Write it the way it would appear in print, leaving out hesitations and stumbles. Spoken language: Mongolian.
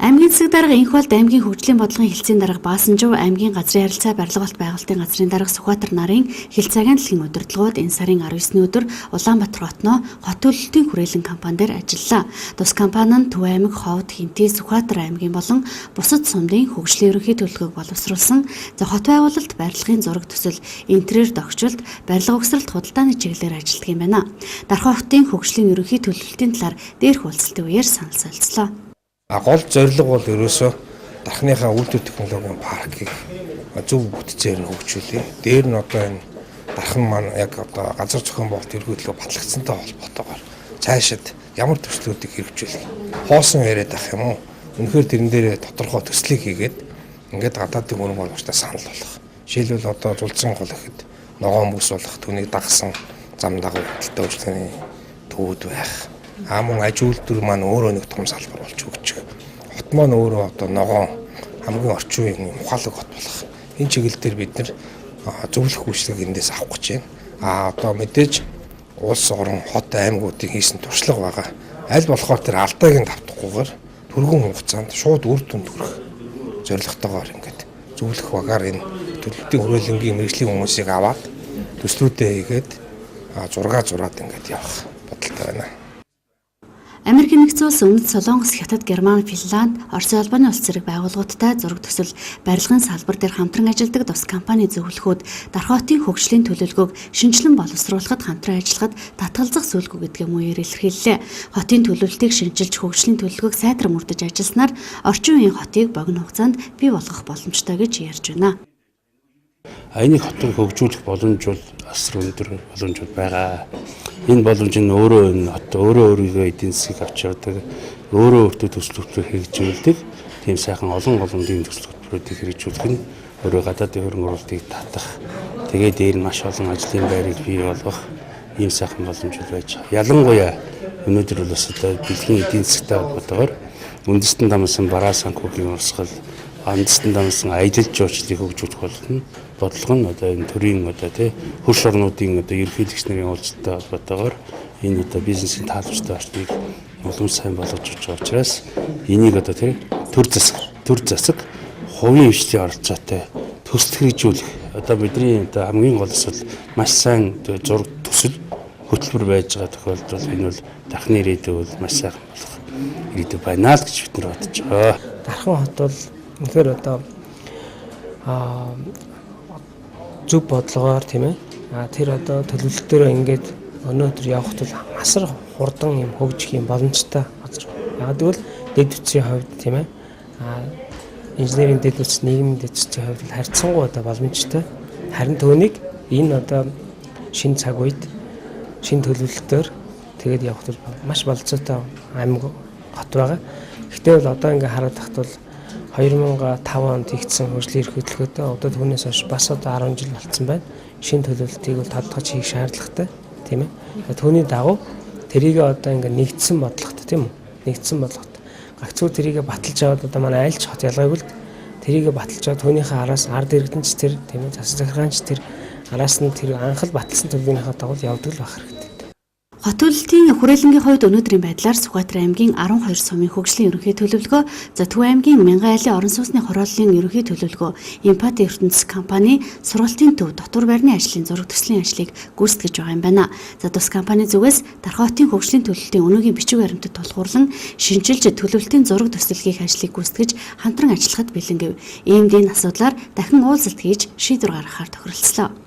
Аймгийн засаг дарга энх болд аймгийн хөгжлийн бодлогын хэлтсийн дарга Баасанжив, аймгийн газрын харилцаа барилгалт байгуулалтын газрын дарга Сүхбаатар нарын хэлцээгийн дэлхийн удирдлагууд энэ сарын 19-ний өдөр Улаанбаатар хотноо хот төлөлтийн хүрээлэн компани дээр ажиллалаа. Тус компани нь Төв аймаг, Ховд, Хинтээ, Сүхбаатар аймгийн болон бусад сумдын хөгжлийн ерөнхий төлөвлөгөөг боловсруулсан. Хот байгуулалт, барилгын зураг төсөл, интерьер догшилт, барилга угсралт худалдааны чиглэлээр ажилладаг юм байна. Дархан хотын хөгжлийн ерөнхий төлөвлөлтийн талаар дээрх уулзалтын үеэр санал солилцлоо. Гол зорилго бол ерөөсөө дархныхаа үйлдвэр технологийн паркийг зөв бүтцээр нь хөгжүүлээ. Дээр нь одоо энэ дархан маань яг одоо газар зохион байгуулалт эрхлөлтөд батлагдсантай холбоотойгоор цаашид ямар төслүүдийг хэрэгжүүлэх хоосон яриад ах юм уу? Үнэхээр тэрэн дээр тодорхой төслийг хийгээд ингээд гадаадын хөрөнгө оруулагчдаа санал болгох. Жишээлбэл одоо зулцсан гол ихэд ногоон бүс болох, түүнийг дагсан зам дагуу хөдөлთა үйлчлэгийн төвүүд байх. Мөн аж үйлдвэр маань өөрөө нэг том салбар болж өгч. Хот маань өөрөө одоо ногоон хамгийн орчин үеийн ухаалаг хот болох. Энэ чиглэл дээр бид нэр зөвлөх үйлчлэгийг эндээс авах гэж байна. Одоо мэдээж улс орон хот аймагуудын хийсэн туршлага байгаа. Аль болохоор тэр алдааг нь давтахгүйгээр түргэн хугацаанд шууд үр дүнд хүрэх зорилготойгоор ингээд зөвлөх багаар энэ төлөвлөлтийн хүрээлэнгийн мэргэжлийн хүмүүсийг аваад төслүүдээ хийгээд зураад ингээд явах бодолтой байна. Америкийн нэгдсэн улс, Өмнөд Солонгос, Хятад, Герман, Финланд, Оросын улбаны улс зэрэг байгууллагуудтай зураг төсөл, барилгын салбар дээр хамтран ажилладаг тус компани зөвлөхүүд Дархан хотын хөгжлийн төлөвлөгөөг шинжилэн боловсруулахад хамтран ажиллахад татгалзах зүйлгүй гэдгээ мууяр илэрхийллээ. Хотын төлөвлөлтийг шинжилж хөгжлийн төлөвлөгөөг сайдран мөрдөж ажилласнаар орчин үеийн хотыг богино хугацаанд бий болгох боломжтой гэж ярьж байна. Энийг хотыг хөгжүүлэх боломж бол асар өндөр боломж байгаа. Энэ боломж нь өөрөө энэ хот өөрийгөө эдийн засгийг авч явдаг, өөрөө төсөл хөтөлбөр хэрэгжүүлдэг. Тийм сайхан олон дийн төсөл хөтөлбөрүүдийг хэрэгжүүлэх нь өөрөө гадаадын хөрөнгө оруулалтыг татах, тэгээд дээр нь маш олон ажлын байрыг бий болгох ийм сайхан боломж байж байгаа. Ялангуяа өнөөдөр бол бас одоо дэлхийн эдийн засгтай холбоотойгоор үндэстэн дамсан бараа санхүүгийн урсгал, үндэстэн дамсан аялал жуулчлалыг хөгжүүлэх бодлого нь одоо энэ төрийн одоо хөрш орнуудын одоо ерөнхийлөгч нарын уулзалттай холбоотойгоор энэ одоо бизнесийн тааламжтай орчныг улам сайн болгож өгч байгаа учраас энийг одоо төр засаг хувийн хвшлийн оролцоотой төсөл хэрэгжүүлэх одоо бидний одоо хамгийн гол асуудал маш сайн зураг төсөл хөтөлбөр байж байгаа тохиолдолд энэ бол дахны ирээдүйд бол маш сайхан болох ирээдүй байна л гэж бид нар бодож байгаа. Дархан хот бол үнэхээр одоо зөв бодлогоор тийм ээ. Тэр одоо төлөвлөлтөөр ингээд өнөөдөр явхад бол асар хурдан юм хөгжих юм боломжтой газар. Яг тэгвэл дэд үтсийн хувьд тийм ээ. Инженерийн дэд үтс, нийгмийн дэд үтсийн хувьд харьцангуй одоо боломжтой. Харин түүнийг энэ одоо шинэ цаг үед шинэ төлөвлөлтөөр тэгээд явхад маш болцоотой аймаг хот байгаа. Гэхдээ бол одоо ингээд хараад тахт бол 2005 онд хийгдсэн хөгжлийн эрх хөтөлбөртэй одоо түүнээс хойш бас одоо 10 жил болцсон байна. Шинэ төлөвлөлтийг бол тодтогч хийх шаардлагатай тийм ээ. Түүний дагуу тэрийг одоо ингээ нэгдсэн бодлоготой тийм үү? Нэгдсэн бодлоготой. Гагцгүй тэрийг баталж аваад одоо манай айлч хот ялгаагүй л тэрийг баталж аваад түүнийхээ араас ард иргэдэнч тэр тийм ээ засаг захиргаанч тэр араас нь тэр анхал баталсан төлөвийнхаа дагуу явдаг л байх хэрэгтэй. Хот төлөлтийн хүрээлэнгийн хувьд өнөөдрийн байдлаар Сүхбаатар аймгийн 12 сумын хөгжлийн ерөнхий төлөвлөгөө, Төв аймгийн Мянган айлын орон сууцны хорооллын ерөнхий төлөвлөгөө, Импат ертөнцийн компани сургалтын төв дотор байрны ажлын зураг төслийн ажлыг гүйцэтгэж байгаа юм байна. Тус компани зүгээс Дархан хотын хөгжлийн төлөвлөлтийн өнөөгийн бичиг баримтад тулгуурлан шинжилж төлөвлөлтийн зураг төсөл хийх ажлыг гүйцэтгэж хамтран ажиллахад бэлэн гэв. Иймд энэ асуудлаар дахин уулзалт хийж шийдвэр гаргахаар тохиролцлоо.